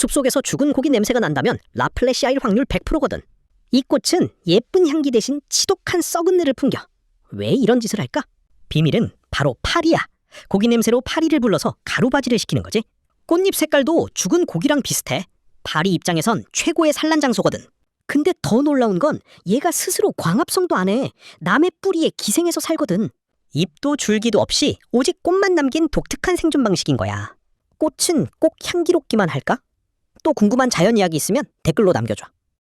숲속에서 죽은 고기 냄새가 난다면 라플래시아일 확률 100%거든. 이 꽃은 예쁜 향기 대신 지독한 썩은 내를 풍겨. 왜 이런 짓을 할까? 비밀은 바로 파리야. 고기 냄새로 파리를 불러서 가루바지를 시키는 거지. 꽃잎 색깔도 죽은 고기랑 비슷해. 파리 입장에선 최고의 산란 장소거든. 근데 더 놀라운 건 얘가 스스로 광합성도 안 해. 남의 뿌리에 기생해서 살거든. 잎도 줄기도 없이 오직 꽃만 남긴 독특한 생존 방식인 거야. 꽃은 꼭 향기롭기만 할까? 또 궁금한 자연 이야기 있으면 댓글로 남겨줘.